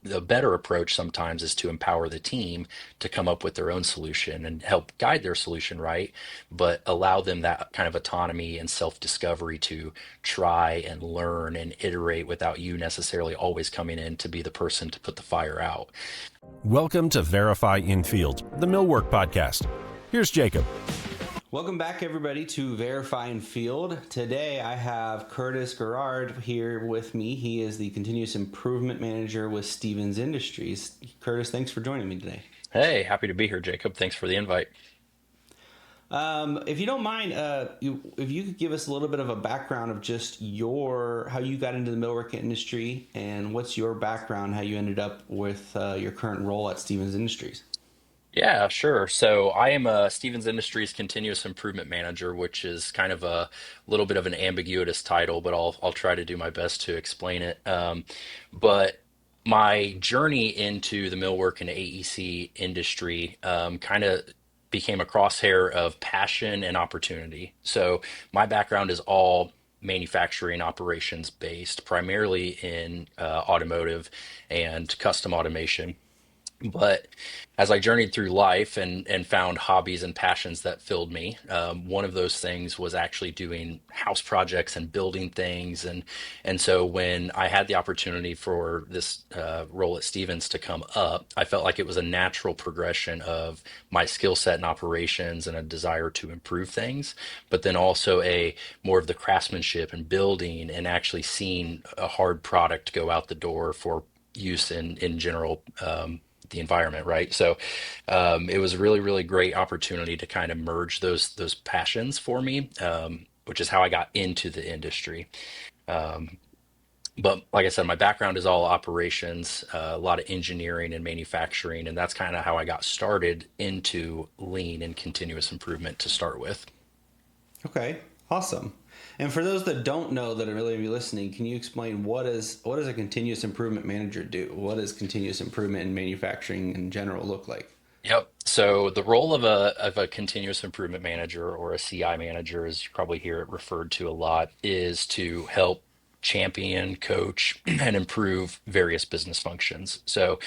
the better approach sometimes is to empower the team to come up with their own solution and help guide their solution, right? But allow them that kind of autonomy and self-discovery to try and learn and iterate without you necessarily always coming in to be the person to put the fire out. Welcome to Verify Infield, the millwork podcast. Here's Jacob. Welcome back, everybody, to Verify Infield. Today, I have Curtis Garrard here with me. He is the Continuous Improvement Manager with Stevens Industries. Curtis, thanks for joining me today. Hey, happy to be here, Jacob. Thanks for the invite. If you don't mind, if you could give us a little bit of a background of just how you got into the millwork industry and what's your background, how you ended up with your current role at Stevens Industries. Yeah, sure. So I am a Stevens Industries Continuous Improvement Manager, which is kind of a little bit of an ambiguous title, but I'll try to do my best to explain it. But my journey into the millwork and AEC industry kind of became a crosshair of passion and opportunity. So my background is all manufacturing operations based, primarily in automotive and custom automation. But as I journeyed through life and found hobbies and passions that filled me, one of those things was actually doing house projects and building things. And so when I had the opportunity for this role at Stevens to come up, I felt like it was a natural progression of my skill set in operations and a desire to improve things, but then also a more of the craftsmanship and building and actually seeing a hard product go out the door for use in general, the environment, right? So it was a really, really great opportunity to kind of merge those passions for me, which is how I got into the industry. Um, but like I said, my background is all operations, a lot of engineering and manufacturing, and that's kind of how I got started into lean and continuous improvement to start with. Okay, awesome. And for those that don't know that are really be listening, can you explain what does a continuous improvement manager do? What does continuous improvement in manufacturing in general look like? Yep. So the role of a continuous improvement manager or a CI manager, as you probably hear it referred to a lot, is to help champion, coach, and improve various business functions. So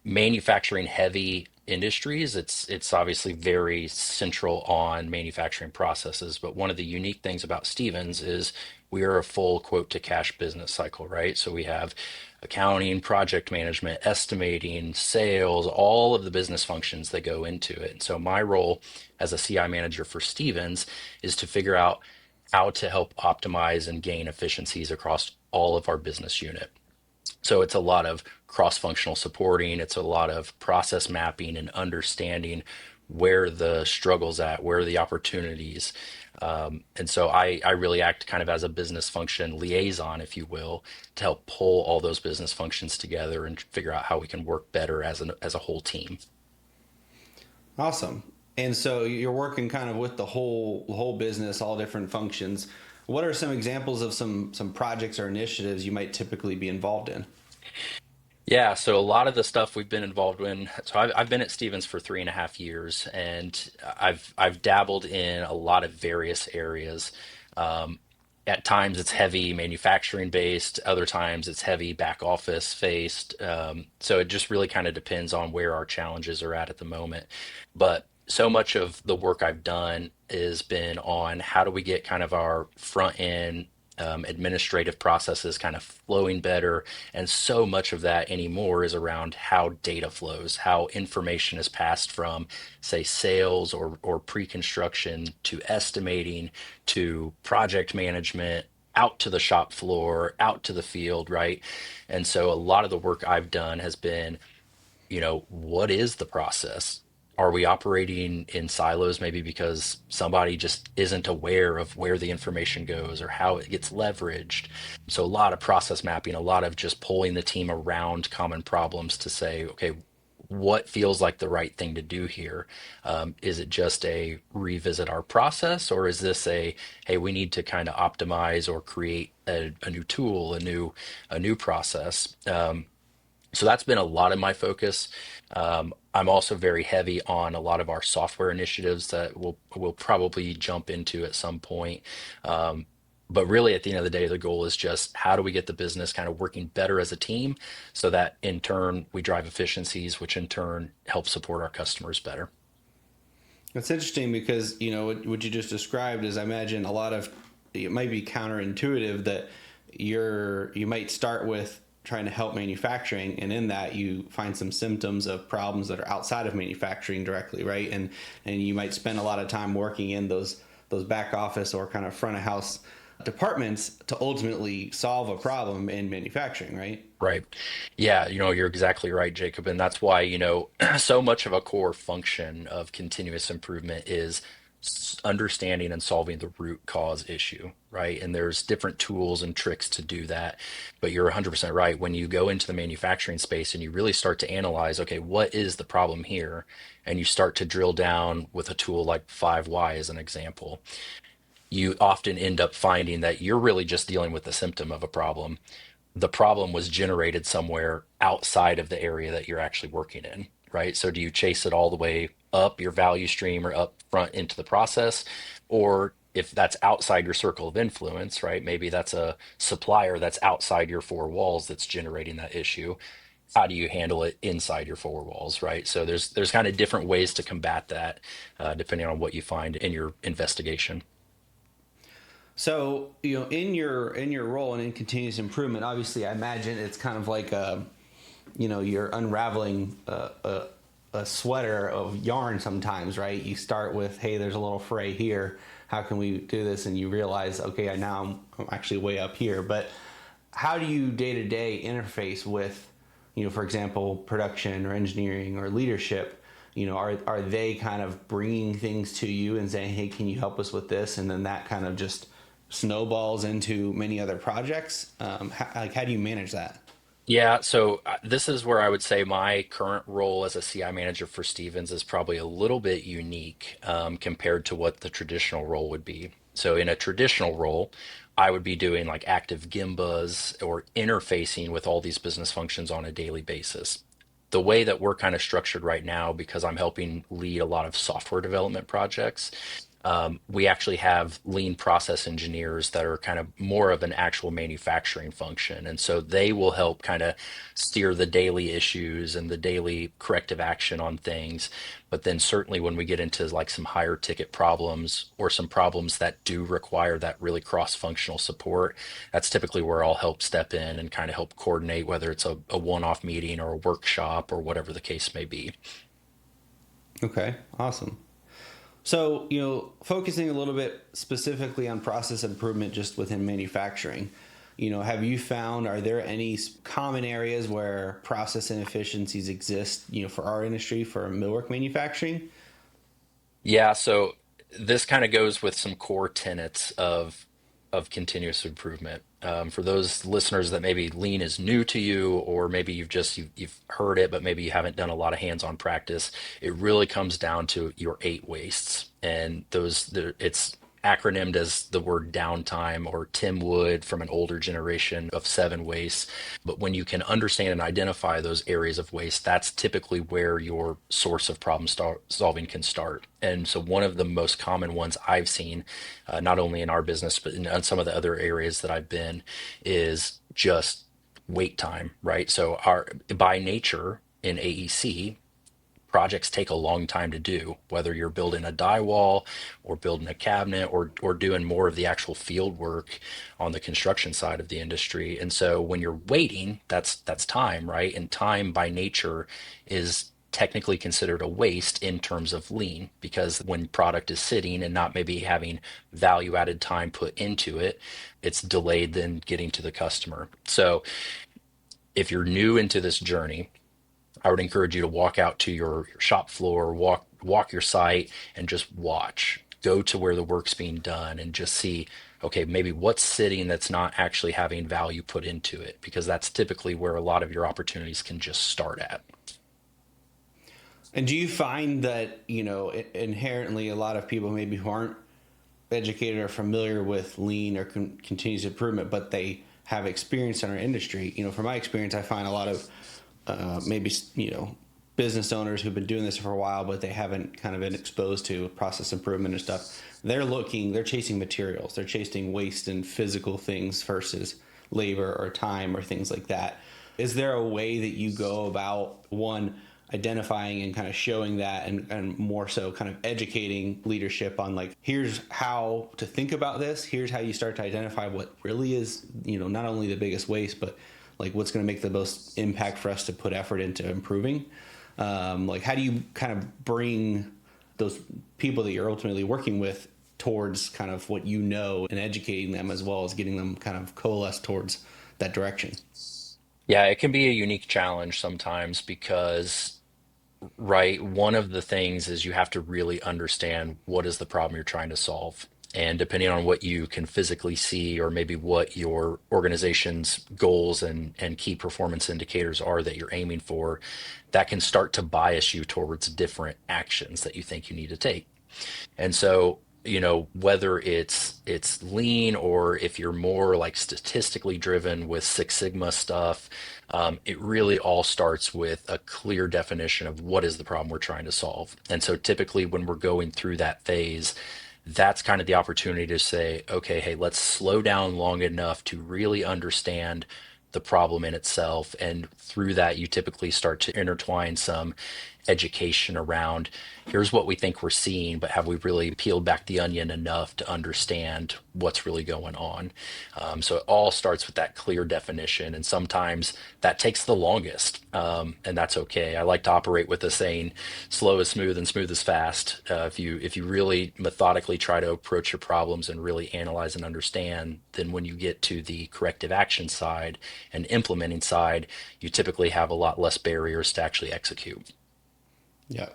manufacturing heavy industries, it's obviously very central on manufacturing processes. But one of the unique things about Stevens is we are a full quote to cash business cycle, right? So we have accounting, project management, estimating, sales, all of the business functions that go into it. And so my role as a CI manager for Stevens is to figure out how to help optimize and gain efficiencies across all of our business unit. So it's a lot of cross-functional supporting, it's a lot of process mapping and understanding where the struggles at, where are the opportunities. And so I really act kind of as a business function liaison, if you will, to help pull all those business functions together and figure out how we can work better as a whole team. Awesome. And so you're working kind of with the whole business, all different functions. What are some examples of some projects or initiatives you might typically be involved in? Yeah, so a lot of the stuff we've been involved in. So I've been at Stevens for 3.5 years, and I've dabbled in a lot of various areas. Um, at times it's heavy manufacturing based, other times it's heavy back office based. So it just really kind of depends on where our challenges are at the moment. But so much of the work I've done has been on how do we get kind of our front end administrative processes kind of flowing better. And so much of that anymore is around how data flows, how information is passed from, say, sales or pre-construction to estimating to project management, out to the shop floor, out to the field, right? And so a lot of the work I've done has been, what is the process? Are we operating in silos maybe because somebody just isn't aware of where the information goes or how it gets leveraged? So a lot of process mapping, a lot of just pulling the team around common problems to say, okay, what feels like the right thing to do here? Is it just a revisit our process, or is this hey, we need to kind of optimize or create a new tool, a new process? So that's been a lot of my focus. I'm also very heavy on a lot of our software initiatives that we'll probably jump into at some point. But really, at the end of the day, the goal is just how do we get the business kind of working better as a team so that in turn we drive efficiencies, which in turn help support our customers better. It's interesting because, what you just described is, I imagine a lot of, it might be counterintuitive that you might start with trying to help manufacturing, and in that you find some symptoms of problems that are outside of manufacturing directly, right? And you might spend a lot of time working in those back office or kind of front of house departments to ultimately solve a problem in manufacturing, right? Right. Yeah, you're exactly right, Jacob. And that's why, so much of a core function of continuous improvement is understanding and solving the root cause issue, right? And there's different tools and tricks to do that. But you're 100% right. When you go into the manufacturing space and you really start to analyze, okay, what is the problem here? And you start to drill down with a tool like 5Y as an example, you often end up finding that you're really just dealing with the symptom of a problem. The problem was generated somewhere outside of the area that you're actually working in, right? So do you chase it all the way up your value stream or up front into the process? Or if that's outside your circle of influence, right? Maybe that's a supplier that's outside your four walls that's generating that issue. How do you handle it inside your four walls, right? So there's kind of different ways to combat that, depending on what you find in your investigation. So, in your role and in continuous improvement, obviously, I imagine it's kind of like you're unraveling a sweater of yarn sometimes, right? You start with, hey, there's a little fray here. How can we do this? And you realize, okay, now I'm actually way up here. But how do you day to day interface with, for example, production or engineering or leadership? Are they kind of bringing things to you and saying, hey, can you help us with this? And then that kind of just snowballs into many other projects. How do you manage that? Yeah, so this is where I would say my current role as a CI manager for Stevens is probably a little bit unique compared to what the traditional role would be. So in a traditional role, I would be doing like active Gimbas or interfacing with all these business functions on a daily basis. The way that we're kind of structured right now, because I'm helping lead a lot of software development projects, we actually have lean process engineers that are kind of more of an actual manufacturing function. And so they will help kind of steer the daily issues and the daily corrective action on things. But then certainly when we get into like some higher ticket problems or some problems that do require that really cross-functional support, that's typically where I'll help step in and kind of help coordinate, whether it's a one-off meeting or a workshop or whatever the case may be. Okay, awesome. So, focusing a little bit specifically on process improvement just within manufacturing, have you found, are there any common areas where process inefficiencies exist, for our industry, for millwork manufacturing? Yeah, so this kind of goes with some core tenets of continuous improvement. For those listeners that maybe lean is new to you, or maybe you've heard it, but maybe you haven't done a lot of hands-on practice, it really comes down to your eight wastes, and it's acronymed as the word downtime, or Tim Wood from an older generation of seven wastes. But when you can understand and identify those areas of waste, that's typically where your source of solving can start. And so one of the most common ones I've seen, not only in our business, but in some of the other areas that I've been, is just wait time, right? So our by nature in AEC, projects take a long time to do, whether you're building a die wall or building a cabinet or doing more of the actual field work on the construction side of the industry. And so when you're waiting, that's time, right? And time by nature is technically considered a waste in terms of lean, because when product is sitting and not maybe having value added time put into it, it's delayed then getting to the customer. So if you're new into this journey, I would encourage you to walk out to your shop floor, walk your site, and just watch. Go to where the work's being done and just see, okay, maybe what's sitting that's not actually having value put into it, because that's typically where a lot of your opportunities can just start at. And do you find that, inherently a lot of people maybe who aren't educated or familiar with lean or continuous improvement, but they have experience in our industry, from my experience, I find a lot of maybe, business owners who've been doing this for a while, but they haven't kind of been exposed to process improvement and stuff. They're chasing materials, they're chasing waste and physical things versus labor or time or things like that. Is there a way that you go about one identifying and kind of showing that, and more so kind of educating leadership on like, here's how to think about this, here's how you start to identify what really is, not only the biggest waste, but like what's going to make the most impact for us to put effort into improving? Like, how do you kind of bring those people that you're ultimately working with towards kind of what and educating them, as well as getting them kind of coalesce towards that direction? Yeah, it can be a unique challenge sometimes because, right, one of the things is you have to really understand what is the problem you're trying to solve. And depending on what you can physically see, or maybe what your organization's goals and key performance indicators are that you're aiming for, that can start to bias you towards different actions that you think you need to take. And so, whether it's lean, or if you're more like statistically driven with Six Sigma stuff, it really all starts with a clear definition of what is the problem we're trying to solve. And so typically when we're going through that phase, that's kind of the opportunity to say, okay, hey, let's slow down long enough to really understand the problem in itself. And through that, you typically start to intertwine some education around, here's what we think we're seeing, but have we really peeled back the onion enough to understand what's really going on? So it all starts with that clear definition, and sometimes that takes the longest, and that's okay. I like to operate with the saying, "Slow is smooth, and smooth is fast." If you really methodically try to approach your problems and really analyze and understand, then when you get to the corrective action side and implementing side, you typically have a lot less barriers to actually execute. Yeah.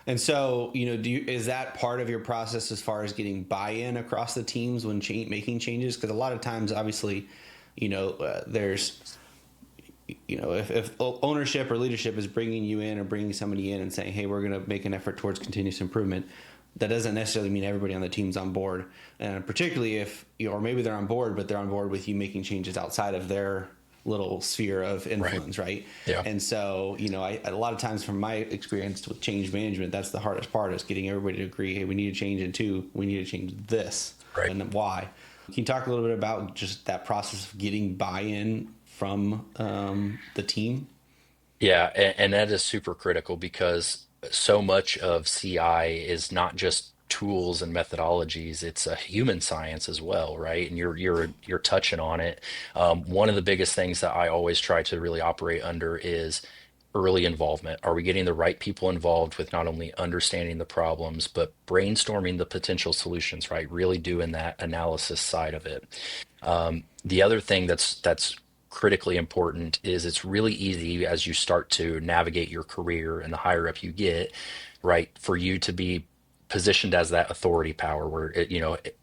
And so, is that part of your process as far as getting buy-in across the teams when making changes? Because a lot of times, obviously, there's, if ownership or leadership is bringing you in or bringing somebody in and saying, hey, we're going to make an effort towards continuous improvement, that doesn't necessarily mean everybody on the team's on board. And particularly if, or maybe they're on board, but they're on board with you making changes outside of their little sphere of Right. influence, right? Yeah. And so, a lot of times from my experience with change management, that's the hardest part, is getting everybody to agree, hey, we need to change, and two, we need to change this, Right. and why. Can you talk a little bit about just that process of getting buy-in from the team? Yeah, and that is super critical because so much of CI is not just tools and methodologies, it's a human science as well, right? And you're touching on it. One of the biggest things that I always try to really operate under is early involvement. Are we getting the right people involved with not only understanding the problems, but brainstorming the potential solutions, right? Really doing that analysis side of it. The other thing that's critically important is it's really easy as you start to navigate your career and the higher up you get, right, for you to be positioned as that authority power where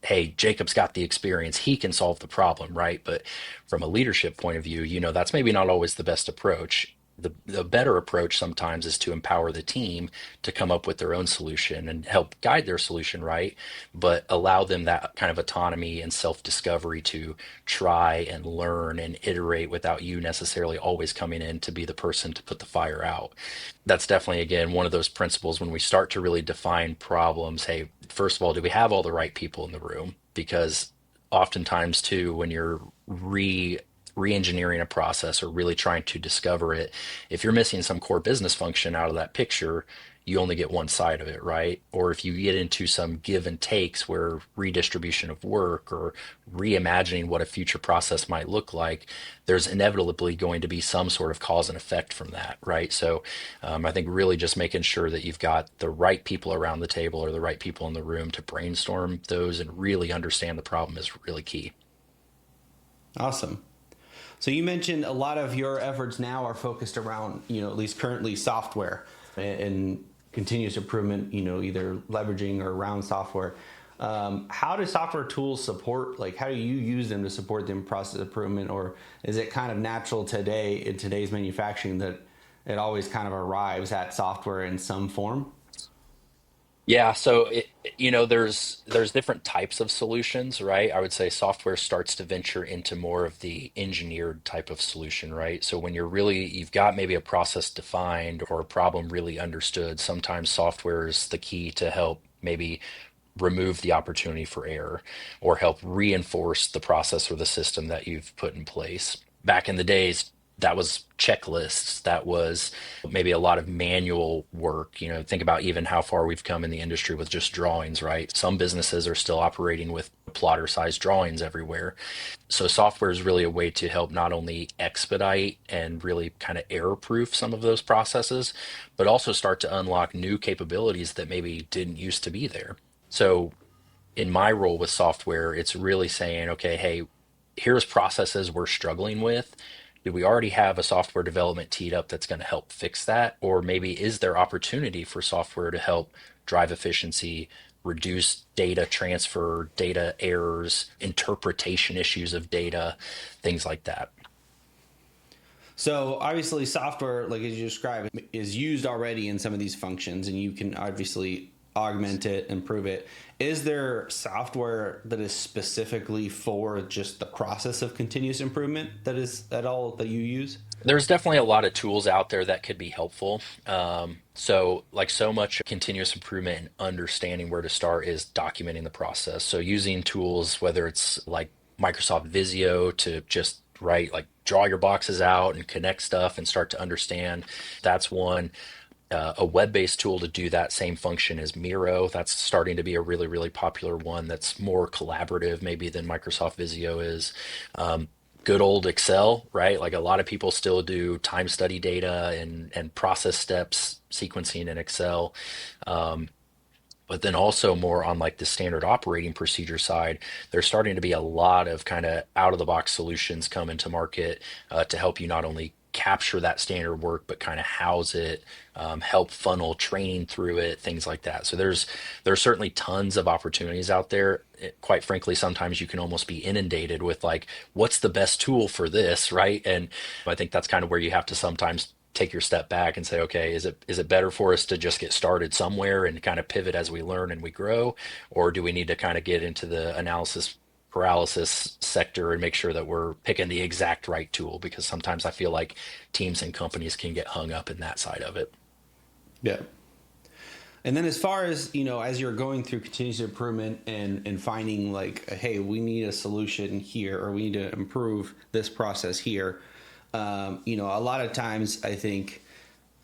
hey, Jacob's got the experience, he can solve the problem, right? But from a leadership point of view, that's maybe not always the best approach. The better approach sometimes is to empower the team to come up with their own solution and help guide their solution, right? But allow them that kind of autonomy and self-discovery to try and learn and iterate without you necessarily always coming in to be the person to put the fire out. That's definitely, again, one of those principles when we start to really define problems. Hey, first of all, do we have all the right people in the room? Because oftentimes too, when you're re-engineering a process or really trying to discover it, if you're missing some core business function out of that picture, you only get one side of it, right? Or if you get into some give and takes where redistribution of work or reimagining what a future process might look like, there's inevitably going to be some sort of cause and effect from that, right? So I think really just making sure that you've got the right people around the table or the right people in the room to brainstorm those and really understand the problem is really key. Awesome. So you mentioned a lot of your efforts now are focused around, at least currently, software and continuous improvement, either leveraging or around software. How do software tools support, like, how do you use them to support the process improvement? Or is it kind of natural today in today's manufacturing that it always kind of arrives at software in some form? Yeah, so there's different types of solutions, right? I would say software starts to venture into more of the engineered type of solution, right? So when you've got maybe a process defined or a problem really understood, sometimes software is the key to help maybe remove the opportunity for error or help reinforce the process or the system that you've put in place. Back in the days, that was checklists, that was maybe a lot of manual work. Think about even how far we've come in the industry with just drawings, right? Some businesses are still operating with plotter sized drawings everywhere. So software is really a way to help not only expedite and really kind of error proof some of those processes, but also start to unlock new capabilities that maybe didn't used to be there. So in my role with software, it's really saying, okay, hey, here's processes we're struggling with. Do we already have a software development teed up that's going to help fix that? Or maybe is there opportunity for software to help drive efficiency, reduce data transfer, data errors, interpretation issues of data, things like that? So obviously, software, like as you described, is used already in some of these functions, and you can obviously augment it, improve it. Is there software that is specifically for just the process of continuous improvement that is at all that you use? There's definitely a lot of tools out there that could be helpful. So, like so much continuous improvement and understanding where to start is documenting the process. So, using tools, whether it's like Microsoft Visio to just write, like draw your boxes out and connect stuff and start to understand. That's one. A web-based tool to do that same function is Miro. That's starting to be a really, really popular one that's more collaborative maybe than Microsoft Visio is. Good old Excel, right? Like a lot of people still do time study data and process steps sequencing in Excel. But then also more on like the standard operating procedure side, there's starting to be a lot of kind of out of the box solutions come into market to help you not only capture that standard work, but kind of house it, help funnel training through it, things like that. So there's certainly tons of opportunities out there. Quite frankly, sometimes you can almost be inundated with like, what's the best tool for this, right? And I think that's kind of where you have to sometimes take your step back and say, okay, is it better for us to just get started somewhere and kind of pivot as we learn and we grow, or do we need to kind of get into the analysis paralysis sector and make sure that we're picking the exact right tool? Because sometimes I feel like teams and companies can get hung up in that side of it. Yeah. And then as far as, as you're going through continuous improvement and finding like, hey, we need a solution here or we need to improve this process here, a lot of times I think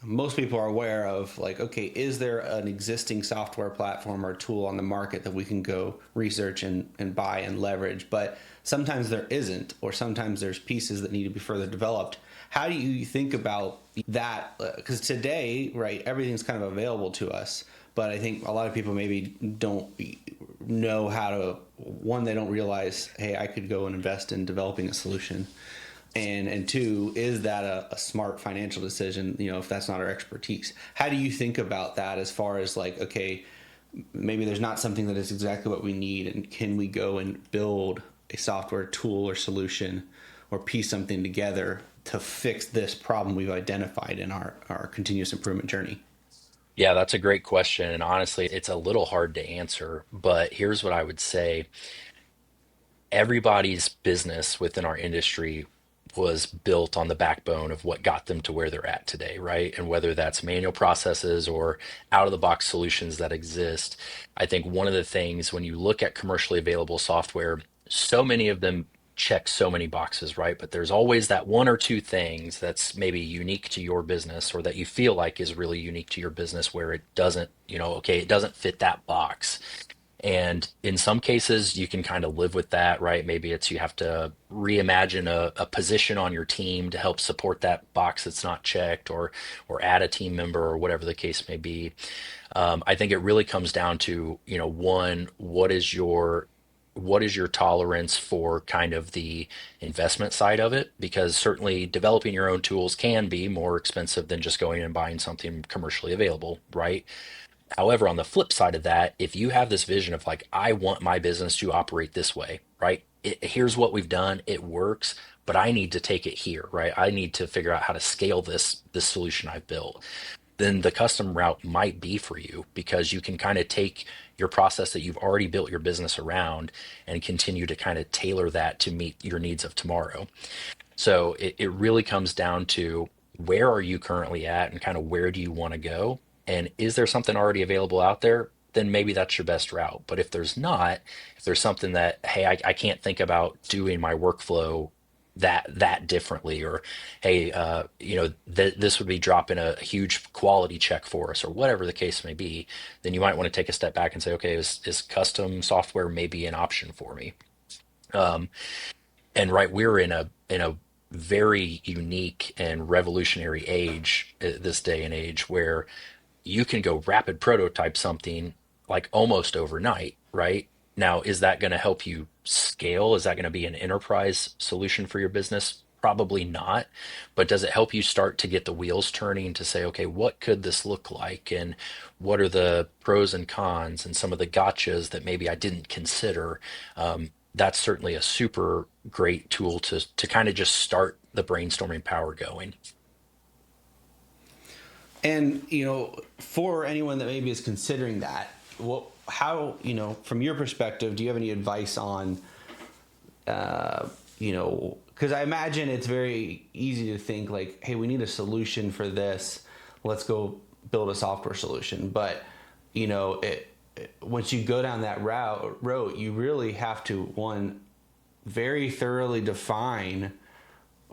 most people are aware of like, okay, is there an existing software platform or tool on the market that we can go research and buy and leverage? But sometimes there isn't, or sometimes there's pieces that need to be further developed. How do you think about that? Because today, right, everything's kind of available to us. But I think a lot of people maybe don't know how to, one, they don't realize, hey, I could go and invest in developing a solution. And two, is that a smart financial decision, if that's not our expertise? How do you think about that as far as like, okay, maybe there's not something that is exactly what we need, and can we go and build a software tool or solution or piece something together to fix this problem we've identified in our continuous improvement journey? Yeah, that's a great question. And honestly, it's a little hard to answer. But here's what I would say: everybody's business within our industry was built on the backbone of what got them to where they're at today, right? And whether that's manual processes or out of the box solutions that exist, I think one of the things when you look at commercially available software, so many of them check so many boxes, right? But there's always that one or two things that's maybe unique to your business or that you feel like is really unique to your business where it doesn't, okay, it doesn't fit that box. And in some cases, you can kind of live with that, right? Maybe it's you have to reimagine a position on your team to help support that box that's not checked, or add a team member, or whatever the case may be. I think it really comes down to, one, what is your tolerance for kind of the investment side of it? Because certainly developing your own tools can be more expensive than just going and buying something commercially available, right? However, on the flip side of that, if you have this vision of like, I want my business to operate this way, right? Here's what we've done, it works, but I need to take it here, right? I need to figure out how to scale this solution I've built. then the custom route might be for you, because you can kind of take your process that you've already built your business around and continue to kind of tailor that to meet your needs of tomorrow. So it really comes down to, where are you currently at and kind of where do you want to go? And is there something already available out there? Then maybe that's your best route. But if there's not, if there's something that, hey, I can't think about doing my workflow that differently, or hey, this would be dropping a huge quality check for us, or whatever the case may be, then you might want to take a step back and say, okay, is custom software maybe an option for me? And right, we're in a very unique and revolutionary age, this day and age, where you can go rapid prototype something like almost overnight, right? Now, is that going to help you scale? Is that going to be an enterprise solution for your business? Probably not. But does it help you start to get the wheels turning to say, okay, what could this look like? And what are the pros and cons and some of the gotchas that maybe I didn't consider? That's certainly a super great tool to kind of just start the brainstorming power going. And, for anyone that maybe is considering that, how, from your perspective, do you have any advice on, because I imagine it's very easy to think like, hey, we need a solution for this. Let's go build a software solution. But, once you go down that road, you really have to, one, very thoroughly define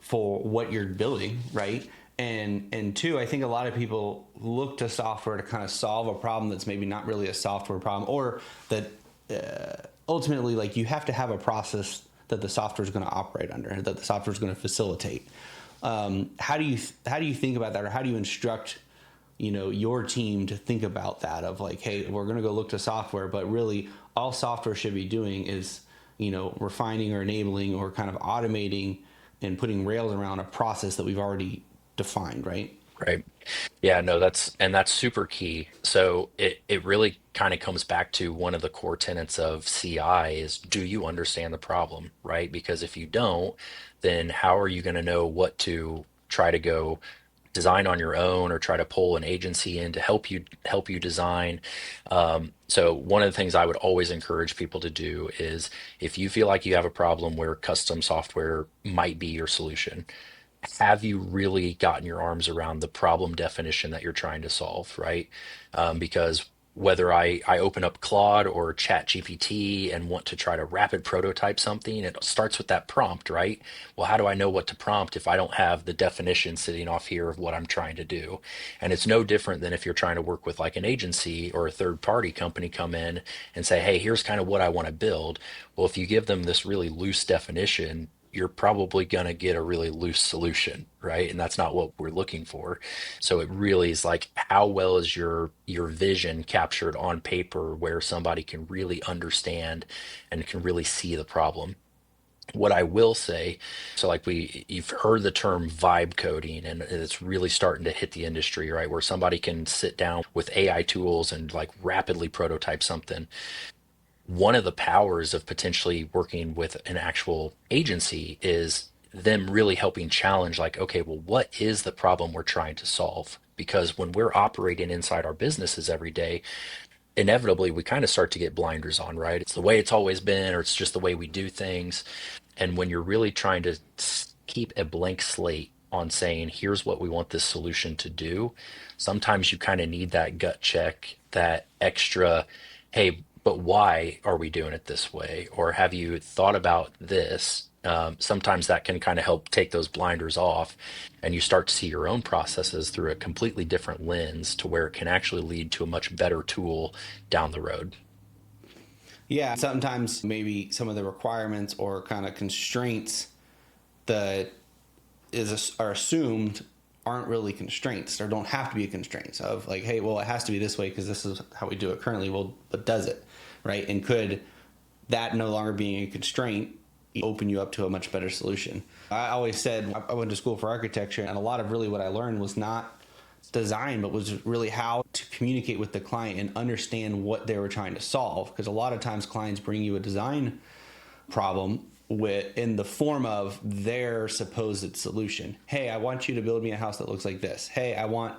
for what you're building, right? And two, I think a lot of people look to software to kind of solve a problem that's maybe not really a software problem, or that ultimately, like, you have to have a process that the software is going to operate under, that the software is going to facilitate. How do you think about that, or how do you instruct your team to think about that, of like, hey, we're going to go look to software, but really all software should be doing is refining or enabling or kind of automating and putting rails around a process that we've already defined, right? Right. Yeah, no, that's super key. So it really kind of comes back to one of the core tenets of CI is, do you understand the problem, right? Because if you don't, then how are you going to know what to try to go design on your own, or try to pull an agency in to help you design? So one of the things I would always encourage people to do is, if you feel like you have a problem where custom software might be your solution, have you really gotten your arms around the problem definition that you're trying to solve, right? Because whether I open up Claude or Chat GPT and want to try to rapid prototype something, it starts with that prompt, right? Well, how do I know what to prompt if I don't have the definition sitting off here of what I'm trying to do? And it's no different than if you're trying to work with like an agency or a third party company, come in and say, hey, here's kind of what I want to build. Well, if you give them this really loose definition, you're probably going to get a really loose solution, right? And that's not what we're looking for. So it really is like, how well is your vision captured on paper, where somebody can really understand and can really see the problem? What I will say, so like, you've heard the term vibe coding, and it's really starting to hit the industry, right? Where somebody can sit down with AI tools and like rapidly prototype something. One of the powers of potentially working with an actual agency is them really helping challenge, like, okay, well, what is the problem we're trying to solve? Because when we're operating inside our businesses every day, inevitably we kind of start to get blinders on, right? It's the way it's always been, or it's just the way we do things. And when you're really trying to keep a blank slate on saying, here's what we want this solution to do, sometimes you kind of need that gut check, that extra, hey, but why are we doing it this way? Or have you thought about this? Sometimes that can kind of help take those blinders off, and you start to see your own processes through a completely different lens, to where it can actually lead to a much better tool down the road. Yeah, sometimes maybe some of the requirements or kind of constraints that are assumed aren't really constraints, or don't have to be constraints of like, hey, well, it has to be this way because this is how we do it currently. Well, but does it, right? And could that no longer being a constraint open you up to a much better solution? I always said I went to school for architecture, and a lot of really what I learned was not design, but was really how to communicate with the client and understand what they were trying to solve. Because a lot of times clients bring you a design problem in the form of their supposed solution. Hey, I want you to build me a house that looks like this. Hey, I want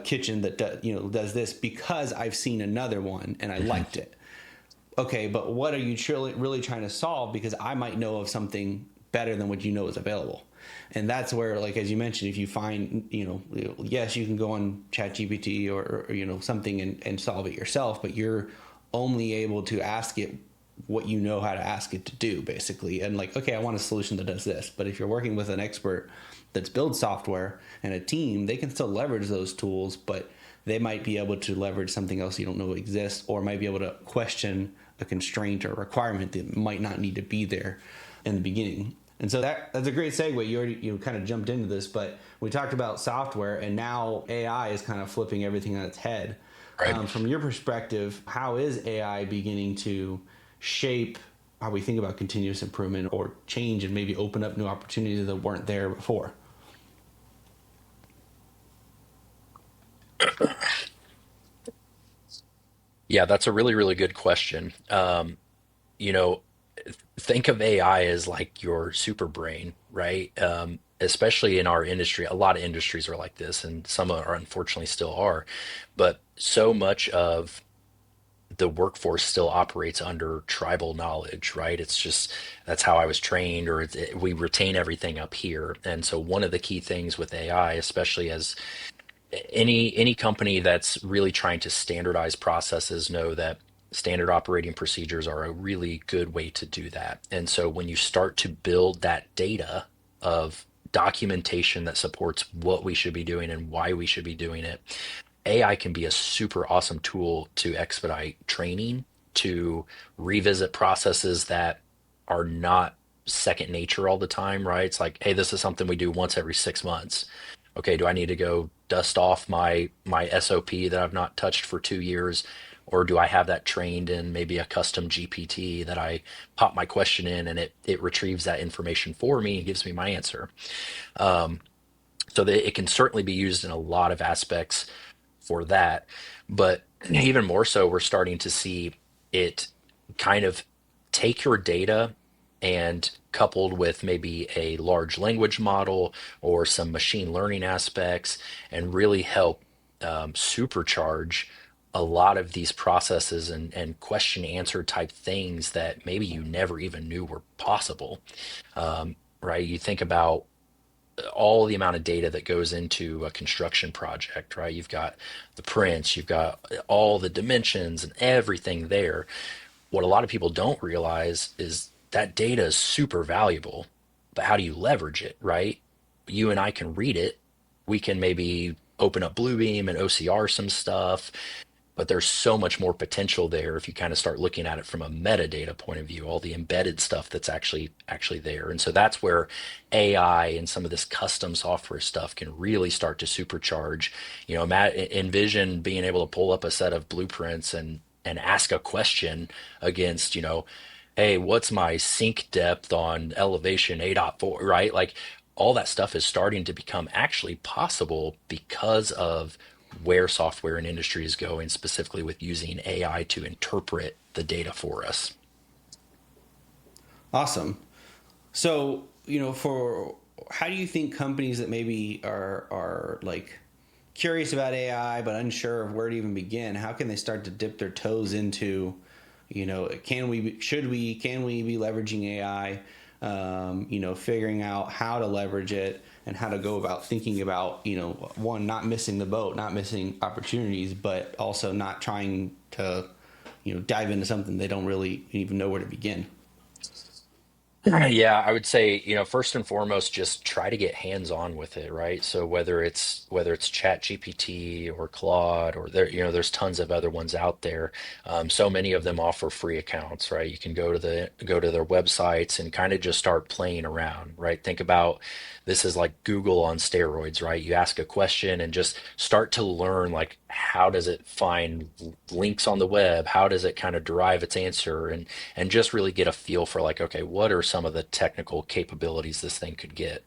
kitchen that does this because I've seen another one and I Hmm. liked it. Okay, but what are you really trying to solve? Because I might know of something better than what you know is available. And that's where, like, as you mentioned, if you find, yes, you can go on ChatGPT or something and solve it yourself, but you're only able to ask it what you know how to ask it to do, basically. And like, okay, I want a solution that does this. But if you're working with an expert that's built software and a team, they can still leverage those tools, but they might be able to leverage something else you don't know exists, or might be able to question a constraint or a requirement that might not need to be there in the beginning. And so that's a great segue. You already kind of jumped into this, but we talked about software, and now AI is kind of flipping everything on its head. Right. From your perspective, how is AI beginning to shape how we think about continuous improvement or change and maybe open up new opportunities that weren't there before? Yeah, that's a really, really good question. You know, think of AI as like your super brain, right? Especially in our industry, a lot of industries are like this, and some are unfortunately still are. But so much of the workforce still operates under tribal knowledge, right? It's just that's how I was trained, or we retain everything up here. And so, one of the key things with AI, especially as any company that's really trying to standardize processes know that standard operating procedures are a really good way to do that. And so when you start to build that data of documentation that supports what we should be doing and why we should be doing it, AI can be a super awesome tool to expedite training, to revisit processes that are not second nature all the time, right? It's like, hey, this is something we do once every 6 months. Okay, do I need to go dust off my SOP that I've not touched for 2 years? Or do I have that trained in maybe a custom GPT that I pop my question in and it retrieves that information for me and gives me my answer? So that it can certainly be used in a lot of aspects for that. But even more so, we're starting to see it kind of take your data and coupled with maybe a large language model or some machine learning aspects and really help supercharge a lot of these processes and question answer type things that maybe you never even knew were possible. Right? You think about all the amount of data that goes into a construction project, right? You've got the prints, you've got all the dimensions and everything there. What a lot of people don't realize is that data is super valuable, but how do you leverage it, right? You and I can read it. We can maybe open up Bluebeam and OCR some stuff, but there's so much more potential there if you kind of start looking at it from a metadata point of view, all the embedded stuff that's actually there. And so that's where AI and some of this custom software stuff can really start to supercharge. Envision being able to pull up a set of blueprints and ask a question against, hey, what's my sink depth on elevation 8.4, right? Like all that stuff is starting to become actually possible because of where software and industry is going, specifically with using AI to interpret the data for us. Awesome. So, for how do you think companies that maybe are like curious about AI but unsure of where to even begin, how can they start to dip their toes into, can we be leveraging AI? Figuring out how to leverage it and how to go about thinking about, one, not missing the boat, not missing opportunities, but also not trying to, dive into something they don't really even know where to begin. Yeah, I would say, first and foremost, just try to get hands-on with it, right? So whether it's Chat GPT or Claude or there's tons of other ones out there. So many of them offer free accounts, right? You can go to their websites and kind of just start playing around, right? Think about this is like Google on steroids, right? You ask a question and just start to learn like how does it find links on the web? How does it kind of derive its answer? And just really get a feel for like, okay, what are some of the technical capabilities this thing could get?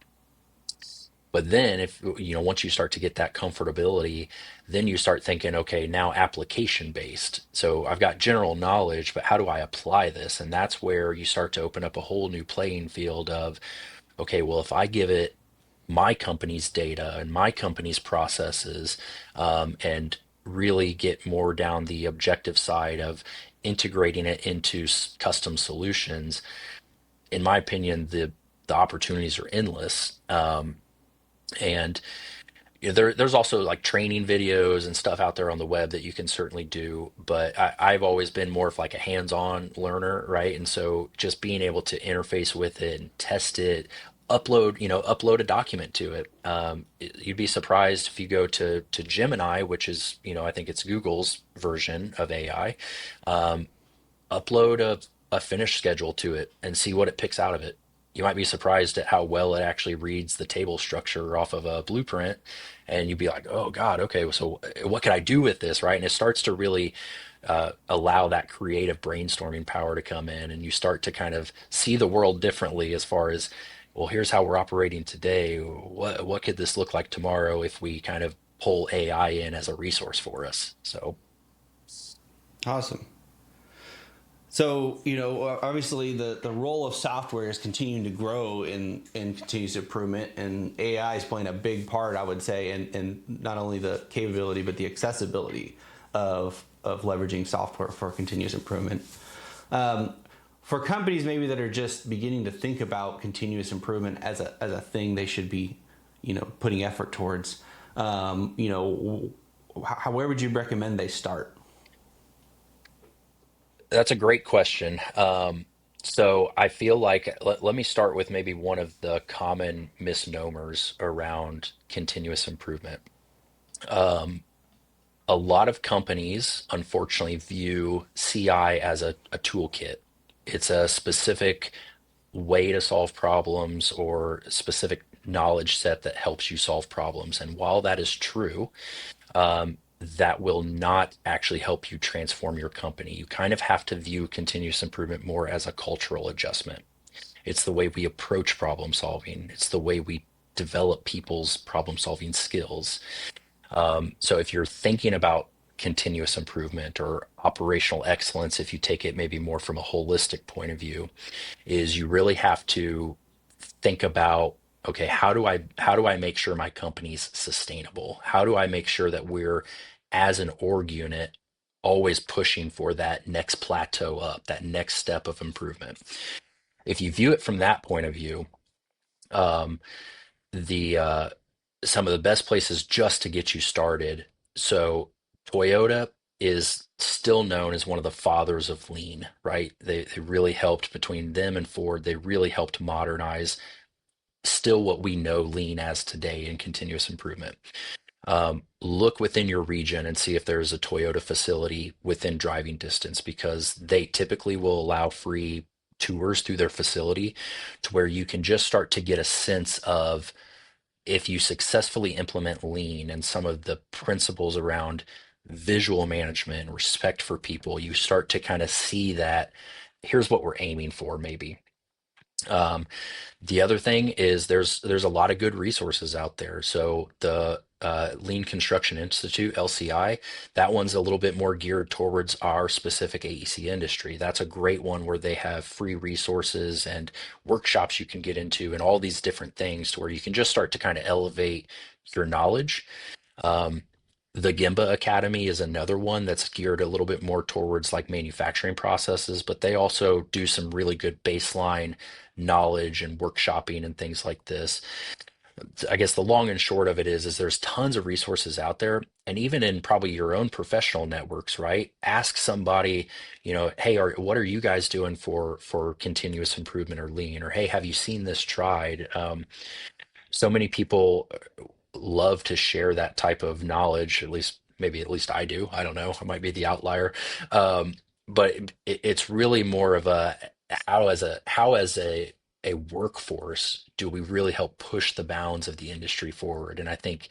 But then if once you start to get that comfortability, then you start thinking, okay, now application based. So I've got general knowledge, but how do I apply this? And that's where you start to open up a whole new playing field of, okay, well, if I give it my company's data and my company's processes, and really get more down the objective side of integrating it into custom solutions. In my opinion, the opportunities are endless. And there's also like training videos and stuff out there on the web that you can certainly do, but I've always been more of like a hands-on learner, right? And so just being able to interface with it and test it, upload a document to it. You'd be surprised if you go to Gemini, which is, I think it's Google's version of AI. Upload a finish schedule to it and see what it picks out of it. You might be surprised at how well it actually reads the table structure off of a blueprint, and you'd be like, "Oh God, okay, so what can I do with this?" Right? And it starts to really allow that creative brainstorming power to come in, and you start to kind of see the world differently as far as, well, here's how we're operating today. What could this look like tomorrow if we kind of pull AI in as a resource for us? So Awesome. So, obviously the role of software is continuing to grow in continuous improvement, and AI is playing a big part, I would say, in not only the capability but the accessibility of leveraging software for continuous improvement. For companies maybe that are just beginning to think about continuous improvement as a thing they should be, putting effort towards, where would you recommend they start? that's a great question. So I feel like let me start with maybe one of the common misnomers around continuous improvement. A lot of companies, unfortunately, view CI as a toolkit. It's a specific way to solve problems or specific knowledge set that helps you solve problems. And while that is true, that will not actually help you transform your company. You kind of have to view continuous improvement more as a cultural adjustment. It's the way we approach problem solving, it's the way we develop people's problem solving skills. So if you're thinking about continuous improvement or operational excellence, if you take it maybe more from a holistic point of view, is you really have to think about, okay, how do I make sure my company's sustainable? How do I make sure that we're, as an org unit, always pushing for that next plateau up, that next step of improvement? If you view it from that point of view, um, the some of the best places just to get you started. So Toyota is still known as one of the fathers of lean, right? They really helped, between them and Ford, they really helped modernize still what we know lean as today in continuous improvement. Look within your region and see if there's a Toyota facility within driving distance, because they typically will allow free tours through their facility to where you can just start to get a sense of, if you successfully implement lean and some of the principles around visual management, respect for people, you start to kind of see that here's what we're aiming for, maybe. Um, the other thing is there's a lot of good resources out there. So the Lean Construction Institute, LCI, that one's a little bit more geared towards our specific AEC industry. That's a great one where they have free resources and workshops you can get into and all these different things to where you can just start to kind of elevate your knowledge. Um, the Gimba Academy is another one that's geared a little bit more towards like manufacturing processes, but they also do some really good baseline knowledge and workshopping and things like this. I guess the long and short of it is there's tons of resources out there, and even in probably your own professional networks, right? Ask somebody, hey, what are you guys doing for continuous improvement or lean? Or hey, have you seen this tried? So many people love to share that type of knowledge. At least I do. I don't know. I might be the outlier. Um, but it's really more of a, how as a workforce do we really help push the bounds of the industry forward? And I think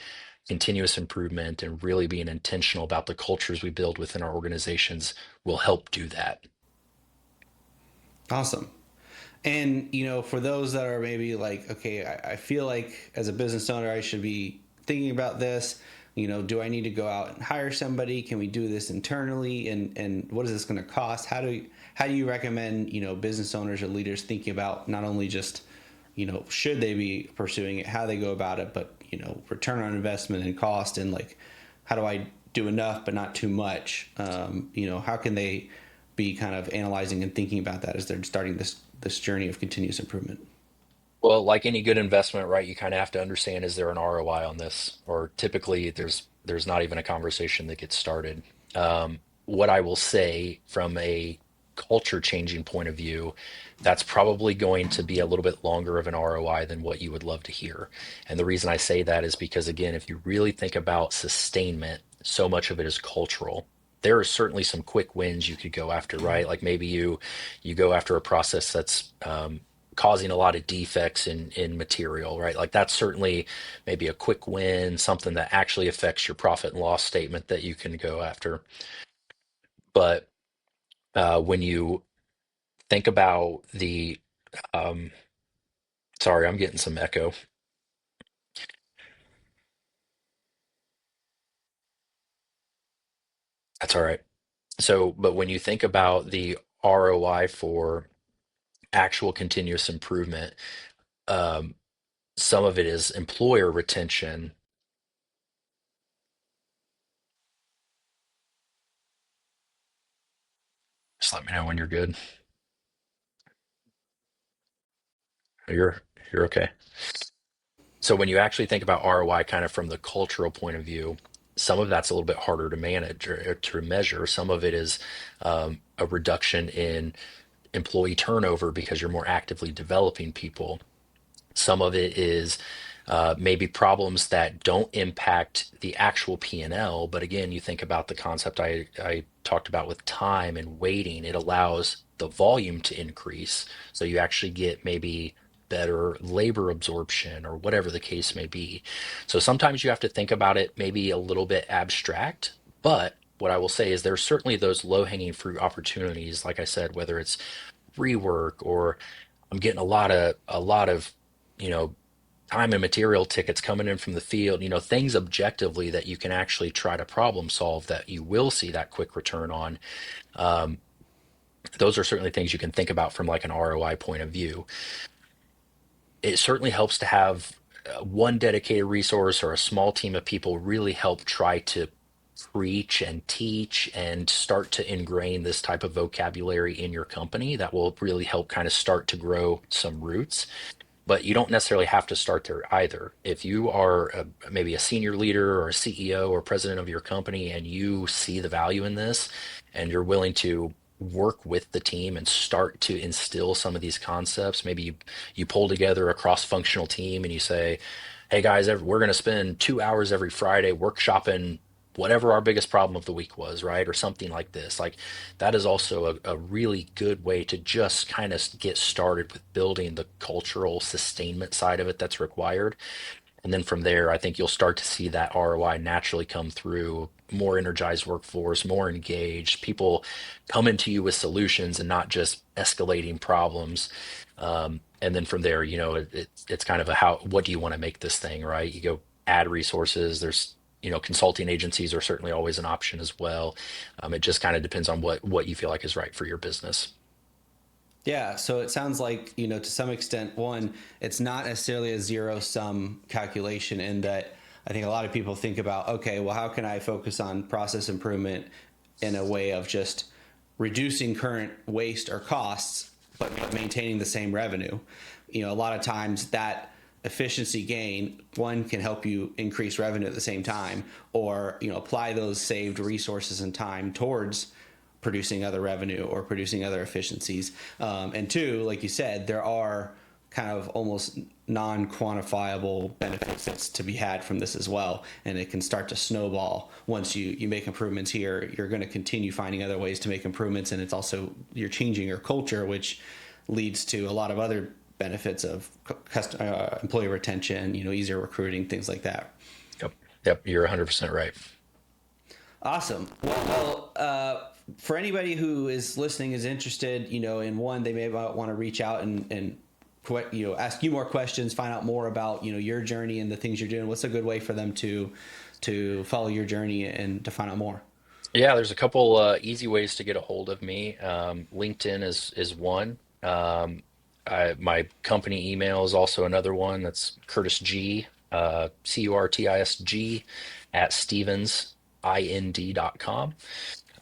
continuous improvement and really being intentional about the cultures we build within our organizations will help do that. Awesome. And for those that are maybe like, okay, I feel like as a business owner, I should be thinking about this. Do I need to go out and hire somebody? Can we do this internally? And what is this going to cost? How do you recommend business owners or leaders thinking about not only just should they be pursuing it, how they go about it, but return on investment and cost, and like, how do I do enough but not too much? How can they be kind of analyzing and thinking about that as they're starting this journey of continuous improvement? Well, like any good investment, right, you kind of have to understand, is there an ROI on this? Or typically there's not even a conversation that gets started. What I will say from a culture changing point of view, that's probably going to be a little bit longer of an ROI than what you would love to hear. And the reason I say that is because, again, if you really think about sustainment, so much of it is cultural. There are certainly some quick wins you could go after, right? Like maybe you go after a process that's causing a lot of defects in material, right? Like that's certainly maybe a quick win, something that actually affects your profit and loss statement that you can go after. But when you think about um, sorry, I'm getting some echo. That's all right. So, but when you think about the ROI for actual continuous improvement, um, some of it is employer retention. Just let me know when you're good. You're okay. So when you actually think about ROI kind of from the cultural point of view, some of that's a little bit harder to manage or to measure. Some of it is a reduction in employee turnover because you're more actively developing people. Some of it is maybe problems that don't impact the actual P&L. But again, you think about the concept I talked about with time and waiting. It allows the volume to increase. So you actually get maybe better labor absorption or whatever the case may be. So sometimes you have to think about it maybe a little bit abstract. But what I will say is there's certainly those low hanging fruit opportunities, like I said, whether it's rework or I'm getting a lot of you know time and material tickets coming in from the field, things objectively that you can actually try to problem solve that you will see that quick return on. Um, those are certainly things you can think about from like an ROI point of view. It certainly helps to have one dedicated resource or a small team of people really help try to preach and teach and start to ingrain this type of vocabulary in your company that will really help kind of start to grow some roots. But you don't necessarily have to start there either. If you are maybe a senior leader or a CEO or president of your company and you see the value in this and you're willing to work with the team and start to instill some of these concepts, maybe you pull together a cross-functional team and you say, hey guys, we're going to spend 2 hours every Friday workshopping whatever our biggest problem of the week was, right? Or something like this. Like that is also a really good way to just kind of get started with building the cultural sustainment side of it that's required. And then from there, I think you'll start to see that ROI naturally come through. More energized workforce, more engaged, people coming to you with solutions and not just escalating problems. And then from there, it's kind of a what do you want to make this thing, right? You go add resources. There's, consulting agencies are certainly always an option as well. It just kind of depends on what you feel like is right for your business. Yeah, so it sounds like, to some extent, one, it's not necessarily a zero sum calculation in that I think a lot of people think about, okay, well, how can I focus on process improvement in a way of just reducing current waste or costs, but maintaining the same revenue? A lot of times that efficiency gain, one, can help you increase revenue at the same time, or apply those saved resources and time towards producing other revenue or producing other efficiencies. And two, like you said, there are kind of almost non-quantifiable benefits to be had from this as well, and it can start to snowball. Once you make improvements here, you're going to continue finding other ways to make improvements, and it's also, you're changing your culture, which leads to a lot of other benefits of employee retention, easier recruiting, things like that. Yep. Yep. You're 100% right. Awesome. Well, for anybody who is listening is interested, in one, they may want to reach out and ask you more questions, find out more about your journey and the things you're doing. What's a good way for them to follow your journey and to find out more? Yeah, there's a couple easy ways to get a hold of me. LinkedIn is one. My company email is also another one. That's Curtis G, Curtisg at stevens.ind.com.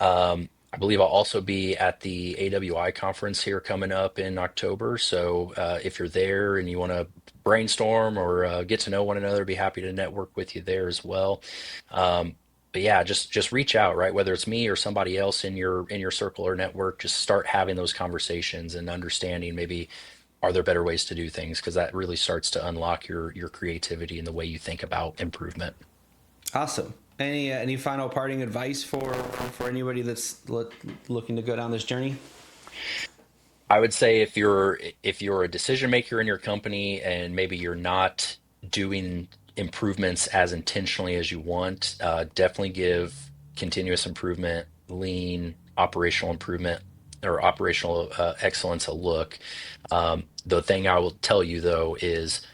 I believe I'll also be at the AWI conference here coming up in October. So if you're there and you want to brainstorm or get to know one another, be happy to network with you there as well. Um, but yeah, just reach out, right? Whether it's me or somebody else in your circle or network, just start having those conversations and understanding maybe are there better ways to do things because that really starts to unlock your creativity and the way you think about improvement. Awesome. Any final parting advice for anybody that's looking to go down this journey? I would say if you're a decision maker in your company and maybe you're not doing improvements as intentionally as you want, definitely give continuous improvement, lean, operational improvement, or operational excellence a look. The thing I will tell you though is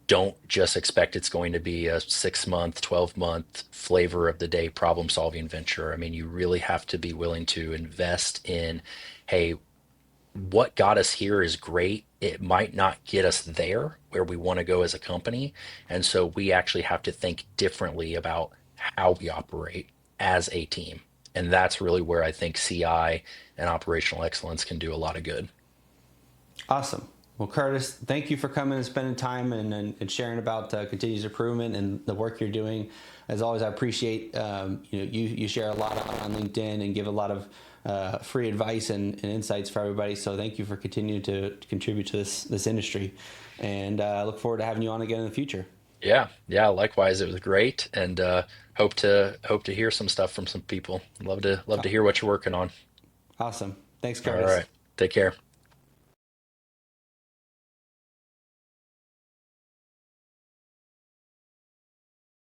don't just expect it's going to be a 6 month, 12-month flavor of the day problem solving venture. I mean, you really have to be willing to invest in, hey, what got us here is great. It might not get us there where we want to go as a company. And so we actually have to think differently about how we operate as a team. And that's really where I think CI and operational excellence can do a lot of good. Awesome. Well, Curtis, thank you for coming and spending time and sharing about continuous improvement and the work you're doing. As always, I appreciate you share a lot on LinkedIn and give a lot of free advice and insights for everybody. So thank you for continuing to contribute to this industry, and I look forward to having you on again in the future. Yeah, yeah, likewise, it was great and hope to hear some stuff from some people. Love to hear what you're working on. Awesome. Thanks, All Curtis. right. Take care.